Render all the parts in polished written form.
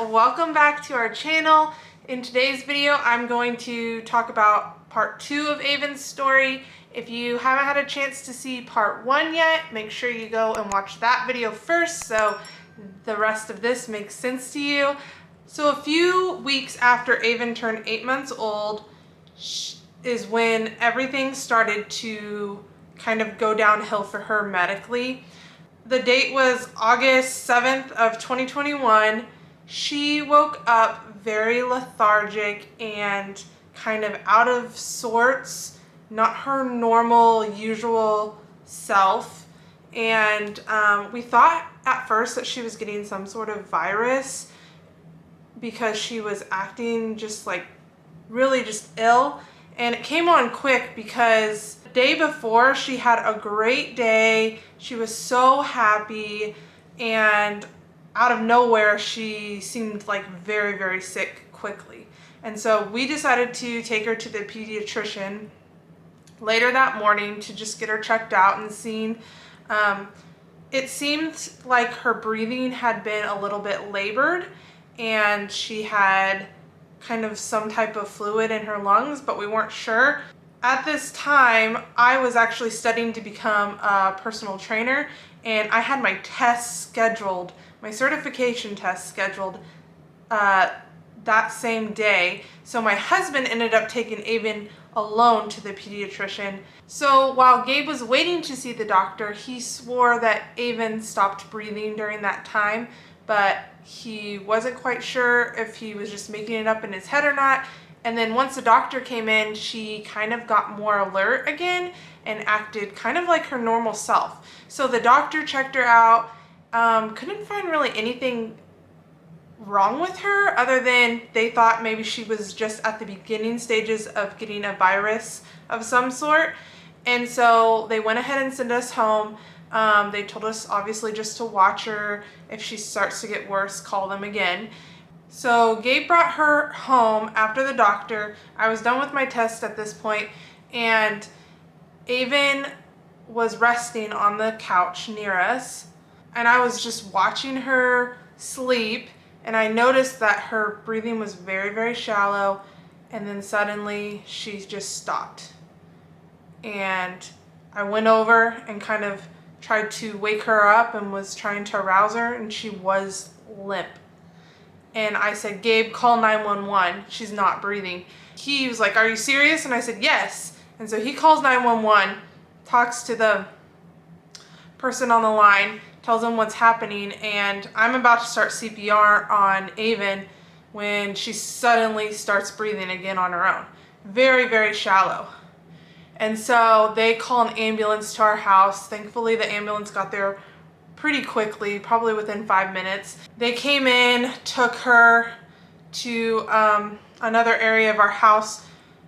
welcome back to our channel. In today's video, I'm going to talk about part 2 of Avynn's story. If you haven't had a chance to see part 1 yet, make sure you go and watch that video first so the rest of this makes sense to you. So a few weeks after Avynn turned 8 months old is when everything started to kind of go downhill for her medically. The date was August 7th of 2021. She woke up very lethargic and kind of out of sorts, not her normal, usual self. And we thought at first that she was getting some sort of virus because she was acting just like really just ill. And it came on quick because the day before she had a great day. She was so happy, and out of nowhere she seemed like very, very sick quickly. And so we decided to take her to the pediatrician later that morning to just get her checked out and seen. It seemed like her breathing had been a little bit labored and she had kind of some type of fluid in her lungs, but we weren't sure. At this time, I was actually studying to become a personal trainer, and I had my test scheduled, my certification test scheduled that same day. So my husband ended up taking Avynn alone to the pediatrician. So while Gabe was waiting to see the doctor, he swore that Avynn stopped breathing during that time, but he wasn't quite sure if he was just making it up in his head or not. And then once the doctor came in, she kind of got more alert again and acted kind of like her normal self. So the doctor checked her out, couldn't find really anything wrong with her other than they thought maybe she was just at the beginning stages of getting a virus of some sort. And so they went ahead and sent us home. They told us obviously just to watch her. If she starts to get worse, call them again. So Gabe brought her home after the doctor. I was done with my test at this point, and Avynn was resting on the couch near us, and I was just watching her sleep, and I noticed that her breathing was very, very shallow, and then suddenly she just stopped. And I went over and kind of tried to wake her up and was trying to arouse her, and she was limp. And I said, Gabe, call 911. She's not breathing. He was like, are you serious? And I said, yes. And so he calls 911, talks to the person on the line, tells them what's happening, and I'm about to start CPR on Avynn when she suddenly starts breathing again on her own. Very, very shallow. And so they call an ambulance to our house. Thankfully, the ambulance got there pretty quickly, probably within 5 minutes. They came in, took her to another area of our house,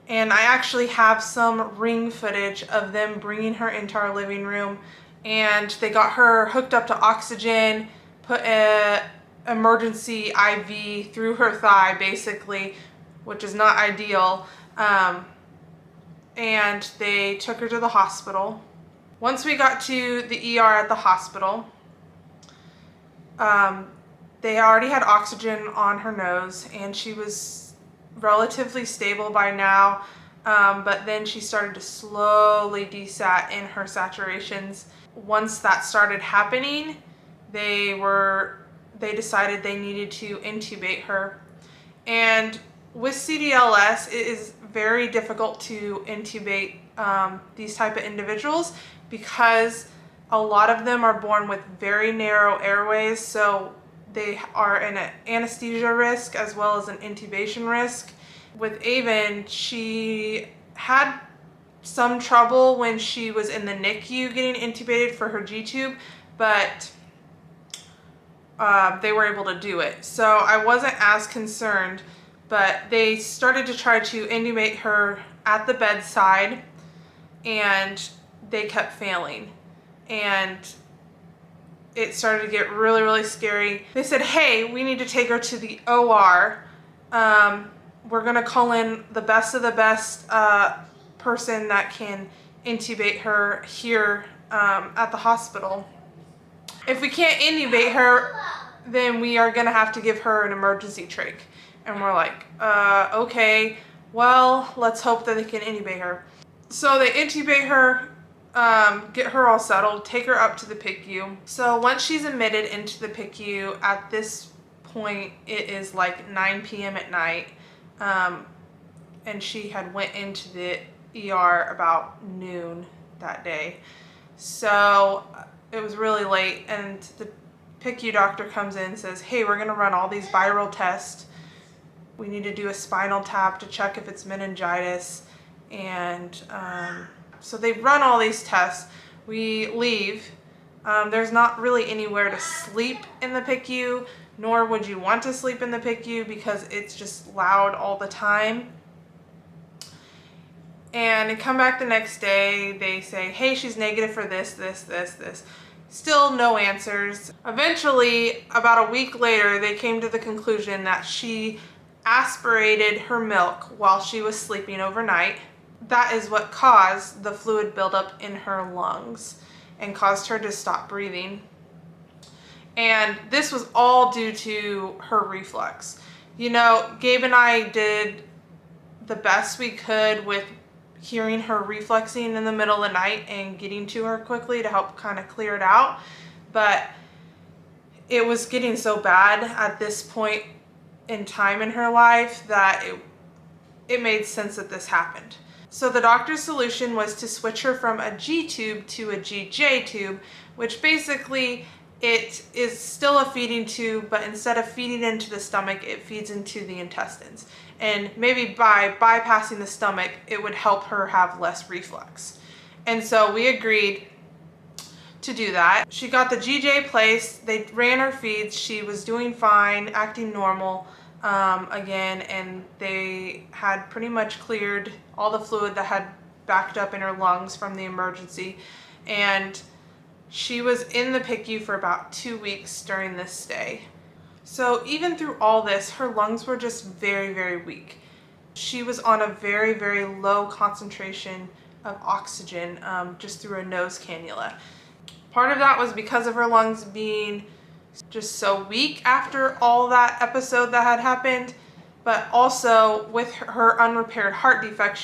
and I actually have some ring footage of them bringing her into our living room, and they got her hooked up to oxygen, put an emergency IV through her thigh basically, which is not ideal, and they took her to the hospital. Once we got to the ER at the hospital, they already had oxygen on her nose, and she was relatively stable by now, but then she started to slowly desat in her saturations. Once that started happening, they decided they needed to intubate her. And with CDLS, it is very difficult to intubate these type of individuals because a lot of them are born with very narrow airways, so they are in an anesthesia risk as well as an intubation risk. With Avynn, she had some trouble when she was in the NICU getting intubated for her G-tube, but they were able to do it. So I wasn't as concerned, but they started to try to intubate her at the bedside, and they kept failing. And it started to get really, really scary. They said, hey, we need to take her to the OR. We're gonna call in the best of the best person that can intubate her here at the hospital. If we can't intubate her, then we are gonna have to give her an emergency trach. And we're like, okay, well, let's hope that they can intubate her. So they intubate her, get her all settled, take her up to the PICU. So once she's admitted into the PICU, at this point, it is like 9 p.m. at night. And she had went into the ER about noon that day. So it was really late, and the PICU doctor comes in and says, hey, we're gonna run all these viral tests. We need to do a spinal tap to check if it's meningitis. And so they run all these tests. We leave. There's not really anywhere to sleep in the PICU, nor would you want to sleep in the PICU because it's just loud all the time. And come back the next day, they say, hey, she's negative for this. Still no answers. Eventually, about a week later, they came to the conclusion that she aspirated her milk while she was sleeping overnight. That is what caused the fluid buildup in her lungs and caused her to stop breathing. And this was all due to her reflux. You know, Gabe and I did the best we could with hearing her refluxing in the middle of the night and getting to her quickly to help kind of clear it out. But it was getting so bad at this point in time in her life that it made sense that this happened. So the doctor's solution was to switch her from a G tube to a GJ tube, which basically it is still a feeding tube, but instead of feeding into the stomach, it feeds into the intestines. And maybe by bypassing the stomach, it would help her have less reflux. And so we agreed to do that. She got the GJ placed, they ran her feeds, she was doing fine, acting normal again, and they had pretty much cleared all the fluid that had backed up in her lungs from the emergency. And she was in the PICU for about 2 weeks during this stay. So even through all this, her lungs were just very, very weak. She was on a very, very low concentration of oxygen just through a nose cannula. Part of that was because of her lungs being just so weak after all that episode that had happened, but also with her unrepaired heart defect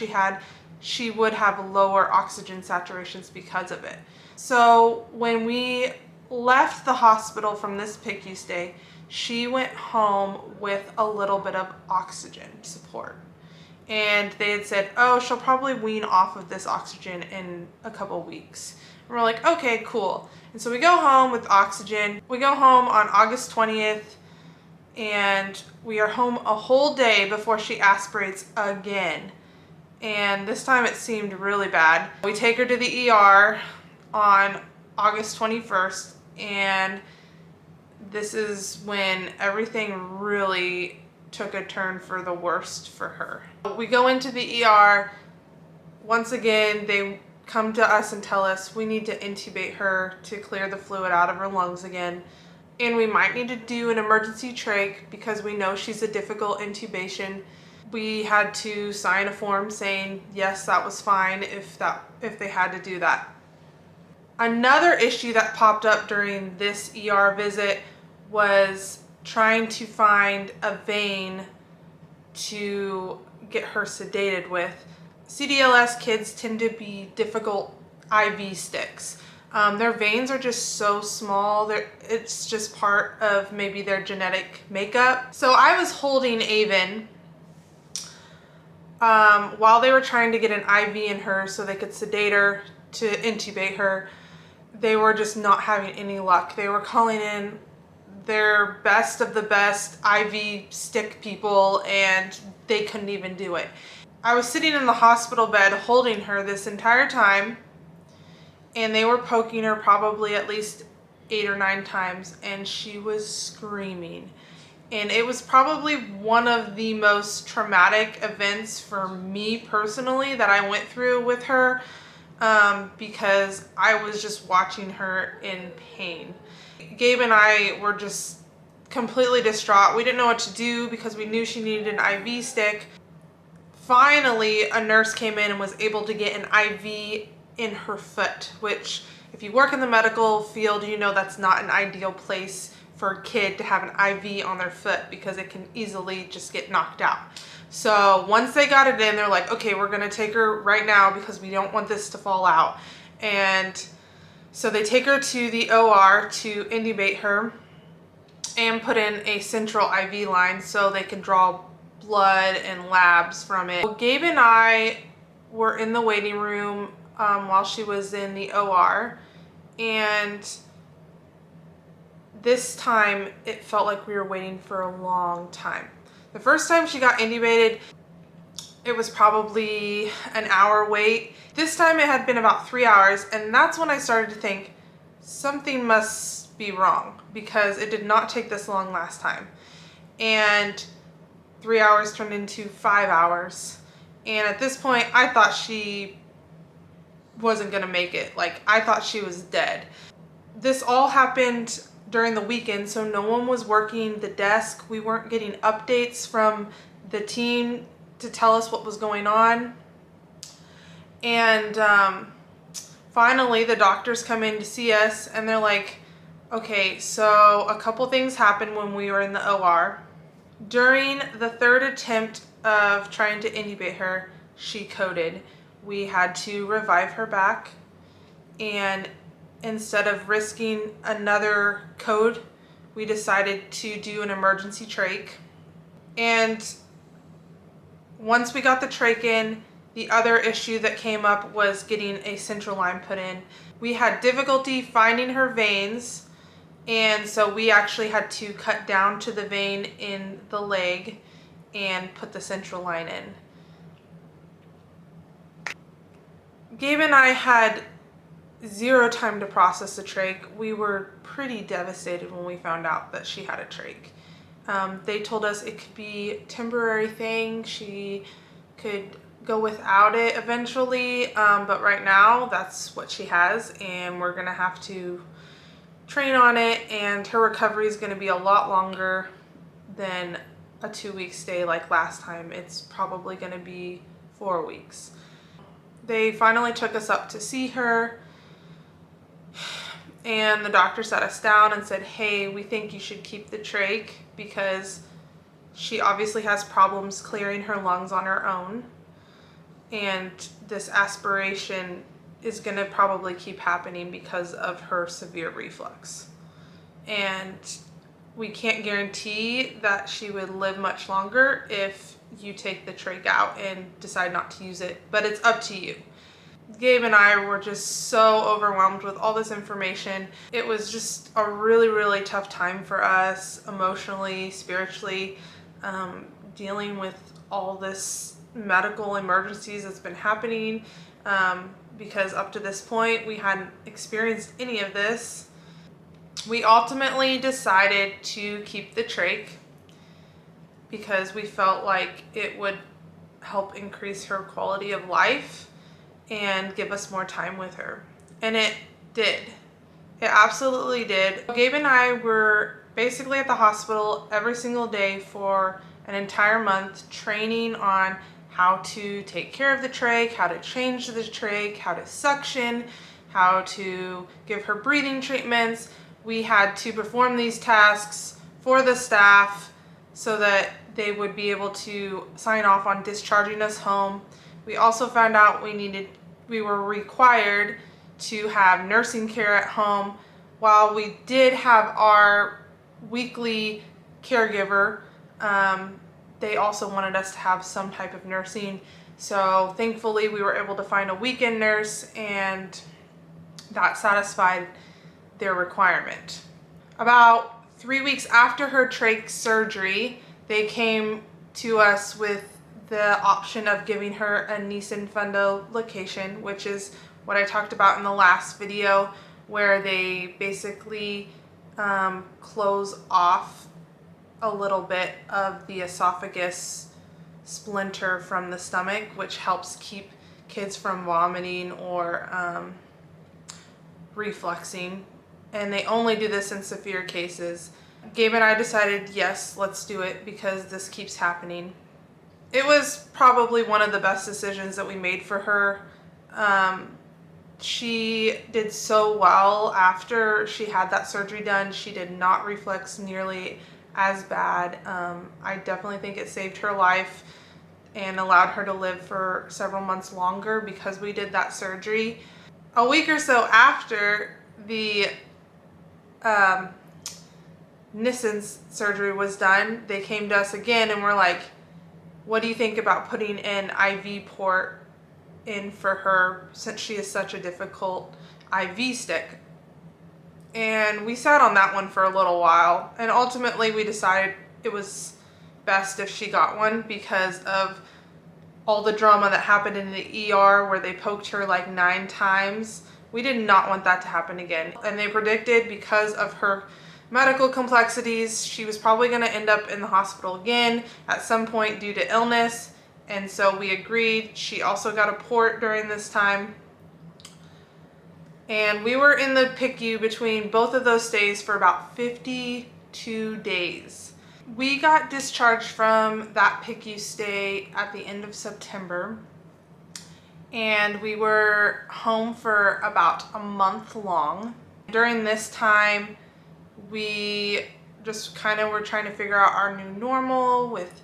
she would have lower oxygen saturations because of it. So when we left the hospital from this PICU stay, she went home with a little bit of oxygen support. And they had said, oh, she'll probably wean off of this oxygen in a couple weeks. And we're like, okay, cool. And so we go home with oxygen. We go home on August 20th, and we are home a whole day before she aspirates again. And this time it seemed really bad. We take her to the ER on August 21st, and this is when everything really took a turn for the worst for her. We go into the ER. Once again, they come to us and tell us we need to intubate her to clear the fluid out of her lungs again. And we might need to do an emergency trach because we know she's a difficult intubation. We had to sign a form saying, yes, that was fine if they had to do that. Another issue that popped up during this ER visit was trying to find a vein to get her sedated with. CDLS kids tend to be difficult IV sticks. Their veins are just so small. It's just part of maybe their genetic makeup. So I was holding Avynn while they were trying to get an IV in her so they could sedate her to intubate her. They were just not having any luck. They were calling in their best of the best IV stick people, and they couldn't even do it. I was sitting in the hospital bed holding her this entire time, and they were poking her probably at least 8 or 9 times, and she was screaming. And it was probably one of the most traumatic events for me personally that I went through with her, because I was just watching her in pain. Gabe and I were just completely distraught. We didn't know what to do because we knew she needed an IV stick. Finally, a nurse came in and was able to get an IV in her foot, which if you work in the medical field, you know that's not an ideal place for a kid to have an IV on their foot because it can easily just get knocked out. So once they got it in, they're like, okay, we're gonna take her right now because we don't want this to fall out. And so they take her to the OR to intubate her and put in a central IV line so they can draw blood and labs from it. Gabe and I were in the waiting room while she was in the OR, and this time it felt like we were waiting for a long time. The first time she got intubated, it was probably an hour wait. This time it had been about 3 hours, and that's when I started to think something must be wrong because it did not take this long last time. And 3 hours turned into 5 hours. And at this point, I thought she wasn't gonna make it. Like, I thought she was dead. This all happened during the weekend, so no one was working the desk. We weren't getting updates from the team to tell us what was going on. And finally, the doctors come in to see us, and they're like, okay, so a couple things happened when we were in the OR. During the third attempt of trying to intubate her, she coded. We had to revive her back, and instead of risking another code, we decided to do an emergency trach. And once we got the trach in, the other issue that came up was getting a central line put in. We had difficulty finding her veins, and so we actually had to cut down to the vein in the leg and put the central line in. Gabe and I had zero time to process the trach. We were pretty devastated when we found out that she had a trach. They told us it could be a temporary thing. She could go without it eventually, but right now that's what she has, and we're gonna have to train on it, and her recovery is gonna be a lot longer than a 2-week stay like last time. It's probably gonna be 4 weeks. They finally took us up to see her, and the doctor sat us down and said, hey, we think you should keep the trach because she obviously has problems clearing her lungs on her own, and this aspiration is going to probably keep happening because of her severe reflux. And we can't guarantee that she would live much longer if you take the trach out and decide not to use it, but it's up to you. Gabe and I were just so overwhelmed with all this information. It was just a really, really tough time for us emotionally, spiritually, dealing with all this medical emergencies that's been happening, because up to this point we hadn't experienced any of this. We ultimately decided to keep the trach because we felt like it would help increase her quality of life and give us more time with her. And it did. It absolutely did. Gabe and I were basically at the hospital every single day for an entire month, training on how to take care of the trach, how to change the trach, how to suction, how to give her breathing treatments. We had to perform these tasks for the staff so that they would be able to sign off on discharging us home. We also found out we were required to have nursing care at home. While we did have our weekly caregiver, they also wanted us to have some type of nursing. So thankfully we were able to find a weekend nurse, and that satisfied their requirement. About 3 weeks after her trach surgery, they came to us with the option of giving her a Nissen Fundo location, which is what I talked about in the last video, where they basically close off a little bit of the esophagus splinter from the stomach, which helps keep kids from vomiting or refluxing. And they only do this in severe cases. Gabe and I decided, yes, let's do it because this keeps happening. It was probably one of the best decisions that we made for her. She did so well after she had that surgery done. She did not reflux nearly as bad. I definitely think it saved her life and allowed her to live for several months longer because we did that surgery. A week or so after the Nissen's surgery was done, they came to us again and were like, what do you think about putting an IV port in for her since she is such a difficult IV stick? And we sat on that one for a little while, and ultimately we decided it was best if she got one because of all the drama that happened in the ER where they poked her like 9 times. We did not want that to happen again. And they predicted because of her medical complexities, she was probably going to end up in the hospital again at some point due to illness. And so we agreed. She also got a port during this time. And we were in the PICU between both of those stays for about 52 days. We got discharged from that PICU stay at the end of September. And we were home for about a month long. During this time, we just kind of were trying to figure out our new normal with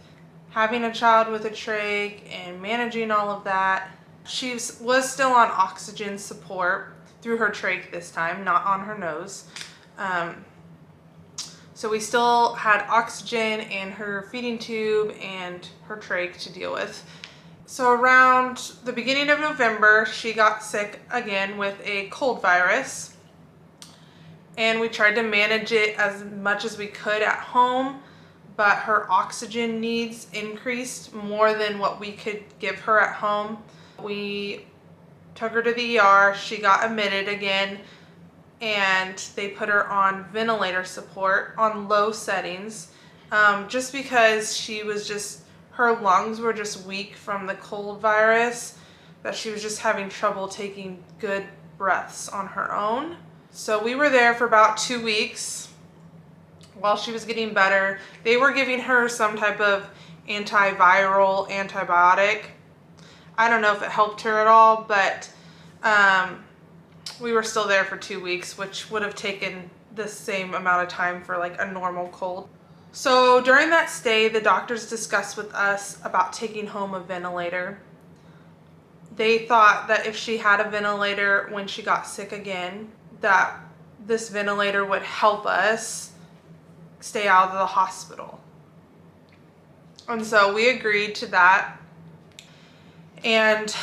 having a child with a trach and managing all of that. She was still on oxygen support through her trach this time, not on her nose. So we still had oxygen and her feeding tube and her trach to deal with. So around the beginning of November, she got sick again with a cold virus. And we tried to manage it as much as we could at home, but her oxygen needs increased more than what we could give her at home. We took her to the ER, she got admitted again, and they put her on ventilator support on low settings, just because her lungs were just weak from the cold virus, that she was just having trouble taking good breaths on her own. So we were there for about 2 weeks while she was getting better. They were giving her some type of antiviral antibiotic. I don't know if it helped her at all, but we were still there for 2 weeks, which would have taken the same amount of time for like a normal cold. So during that stay, the doctors discussed with us about taking home a ventilator. They thought that if she had a ventilator when she got sick again, that this ventilator would help us stay out of the hospital. And so we agreed to that. And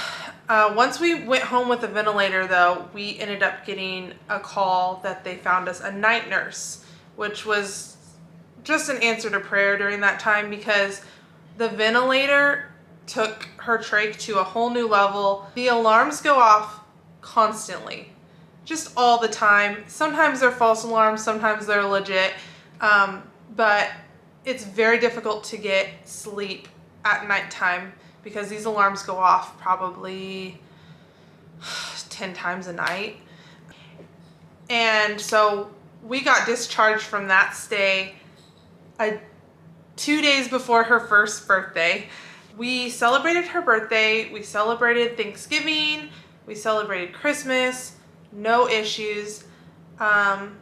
once we went home with the ventilator, though, we ended up getting a call that they found us a night nurse, which was just an answer to prayer during that time because the ventilator took her trach to a whole new level. The alarms go off constantly, just all the time. Sometimes they're false alarms, sometimes they're legit, but it's very difficult to get sleep at nighttime because these alarms go off probably 10 times a night. And so we got discharged from that stay 2 days before her first birthday. We celebrated her birthday, we celebrated Thanksgiving, we celebrated Christmas, no issues.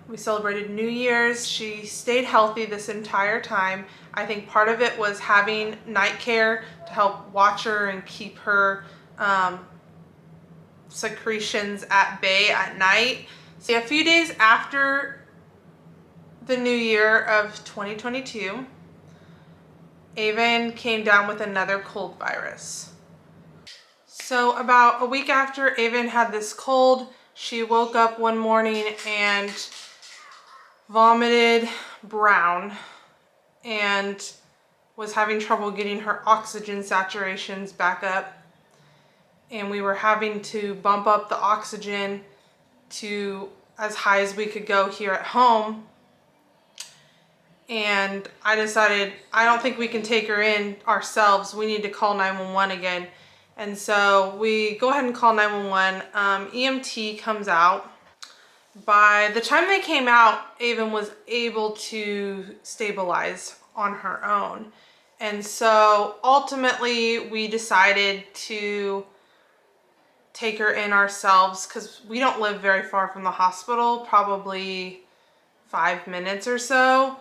We celebrated New Year's. She stayed healthy this entire time. I think part of it was having night care to help watch her and keep her secretions at bay at night. So a few days after the new year of 2022, Avynn came down with another cold virus. So about a week after Avynn had this cold, she woke up one morning and vomited brown and was having trouble getting her oxygen saturations back up. And we were having to bump up the oxygen to as high as we could go here at home. And I decided, I don't think we can take her in ourselves. We need to call 911 again. And so we go ahead and call 911. EMT comes out. By the time they came out, Avynn was able to stabilize on her own. And so ultimately we decided to take her in ourselves because we don't live very far from the hospital, probably 5 minutes or so.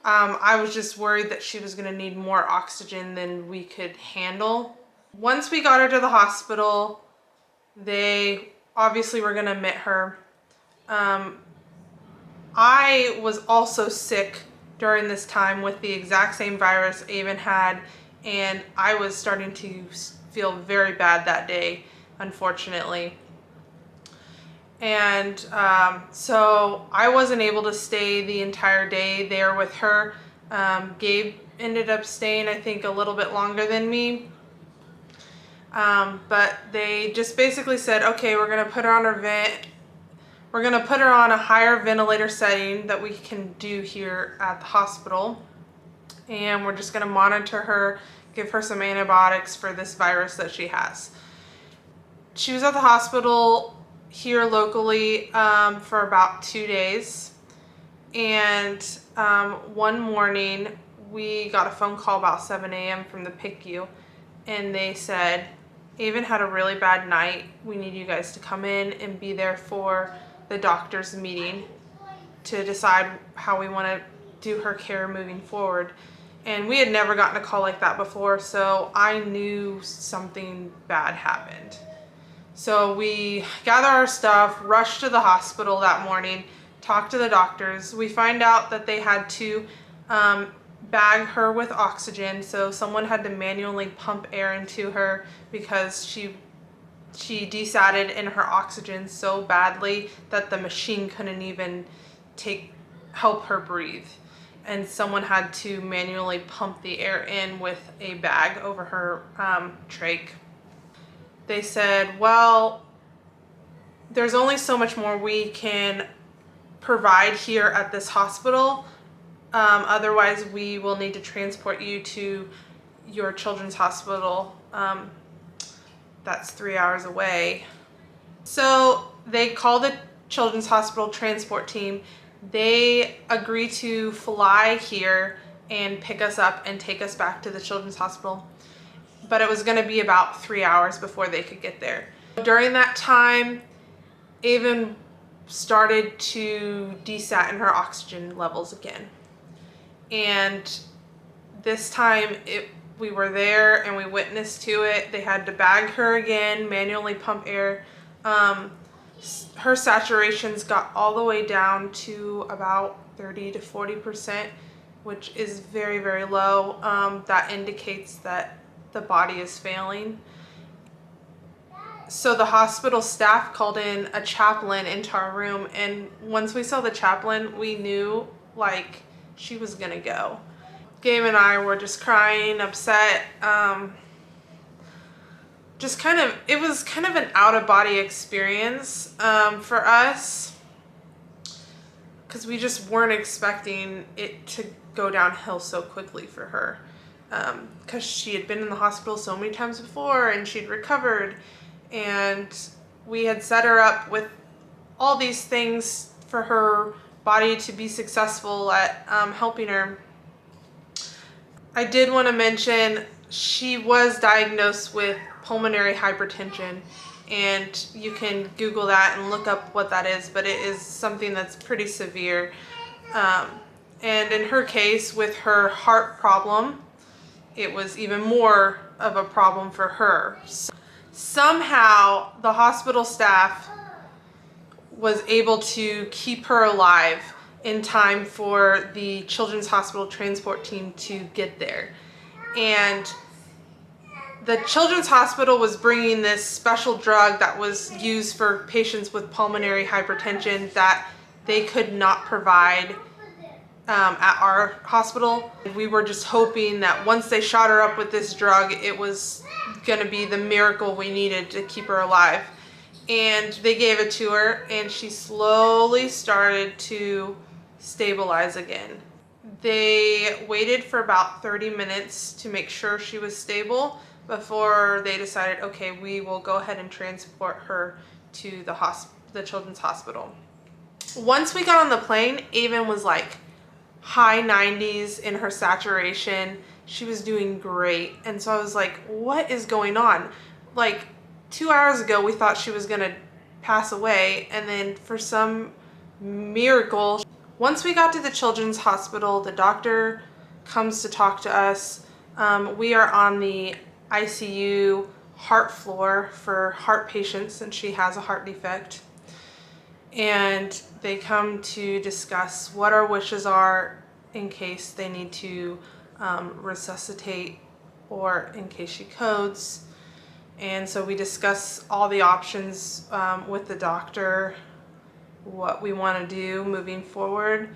I was just worried that she was going to need more oxygen than we could handle. Once we got her to the hospital, they obviously were going to admit her. I was also sick during this time with the exact same virus Avynn had, and I was starting to feel very bad that day, unfortunately. And so I wasn't able to stay the entire day there with her. Gabe ended up staying, I think, a little bit longer than me. But they just basically said, okay, we're going to put her on her vent. We're going to put her on a higher ventilator setting that we can do here at the hospital. And we're just going to monitor her, give her some antibiotics for this virus that she has. She was at the hospital here locally for about 2 days. And one morning we got a phone call about 7 a.m. from the PICU. And they said, Avynn had a really bad night. We need you guys to come in and be there for the doctor's meeting to decide how we want to do her care moving forward. And we had never gotten a call like that before, so I knew something bad happened. So we gather our stuff, rush to the hospital that morning, talk to the doctors. We find out that they had to bag her with oxygen, so someone had to manually pump air into her because she desatted in her oxygen so badly that the machine couldn't even help her breathe. And someone had to manually pump the air in with a bag over her trach. They said, well, there's only so much more we can provide here at this hospital. Otherwise, we will need to transport you to your children's hospital. That's 3 hours away. So they call the children's hospital transport team. They agree to fly here and pick us up and take us back to the children's hospital. But it was going to be about 3 hours before they could get there. During that time, Avynn started to desat in her oxygen levels again. And this time we were there and we witnessed to it. They had to bag her again, manually pump air. Her saturations got all the way down to about 30 to 40%, which is very, very low. That indicates that the body is failing. So the hospital staff called in a chaplain into our room, and once we saw the chaplain, we knew like she was gonna go. Gabe and I were just crying, upset. It was kind of an out-of-body experience for us, because we just weren't expecting it to go downhill so quickly for her, because she had been in the hospital so many times before and she'd recovered, and we had set her up with all these things for her body to be successful at helping her. I did want to mention she was diagnosed with pulmonary hypertension, and you can Google that and look up what that is, but it is something that's pretty severe. And in her case, with her heart problem, it was even more of a problem for her. So somehow the hospital staff was able to keep her alive in time for the Children's Hospital transport team to get there. And the Children's Hospital was bringing this special drug that was used for patients with pulmonary hypertension that they could not provide at our hospital. We were just hoping that once they shot her up with this drug, it was going to be the miracle we needed to keep her alive. And they gave it to her, and she slowly started to stabilize again. They waited for about 30 minutes to make sure she was stable before they decided, okay, we will go ahead and transport her to the Children's Hospital. Once we got on the plane, Avynn was like high 90s in her saturation. She was doing great. And so I was like, what is going on? Like, 2 hours ago we thought she was gonna pass away, and then for some miracle, once we got to the children's hospital, the doctor comes to talk to us. We are on the ICU heart floor for heart patients, and she has a heart defect. And they come to discuss what our wishes are in case they need to resuscitate or in case she codes. And so we discuss all the options with the doctor, what we want to do moving forward.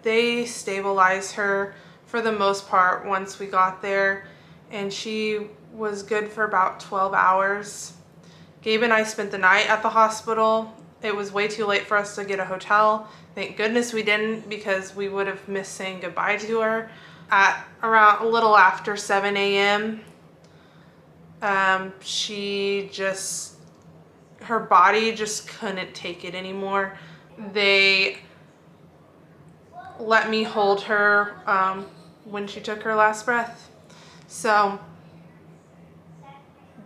They stabilize her for the most part once we got there, and she was good for about 12 hours. Gabe and I spent the night at the hospital. It was way too late for us to get a hotel. Thank goodness we didn't, because we would have missed saying goodbye to her. At around a little after 7 a.m., her body just couldn't take it anymore. They let me hold her when she took her last breath. So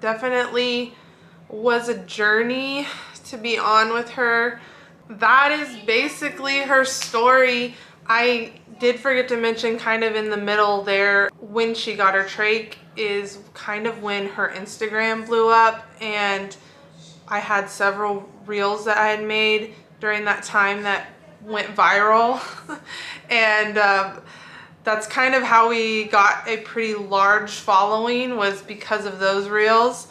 definitely was a journey to be on with her. That is basically her story. I did forget to mention, kind of in the middle there, when she got her trach is kind of when her Instagram blew up, and I had several reels that I had made during that time that went viral. And that's kind of how we got a pretty large following, was because of those reels.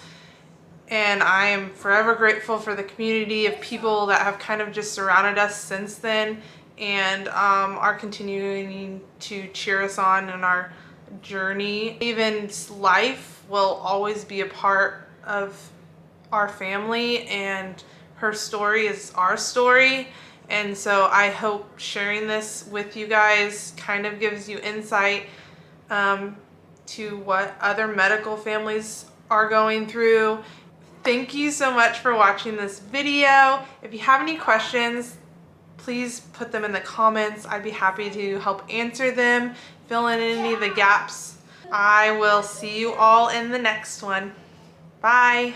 And I am forever grateful for the community of people that have kind of just surrounded us since then, and are continuing to cheer us on in our journey. Avyn's life will always be a part of our family, and her story is our story. And so I hope sharing this with you guys kind of gives you insight to what other medical families are going through. Thank you so much for watching this video. If you have any questions, please put them in the comments. I'd be happy to help answer them, fill in any of the gaps. I will see you all in the next one. Bye.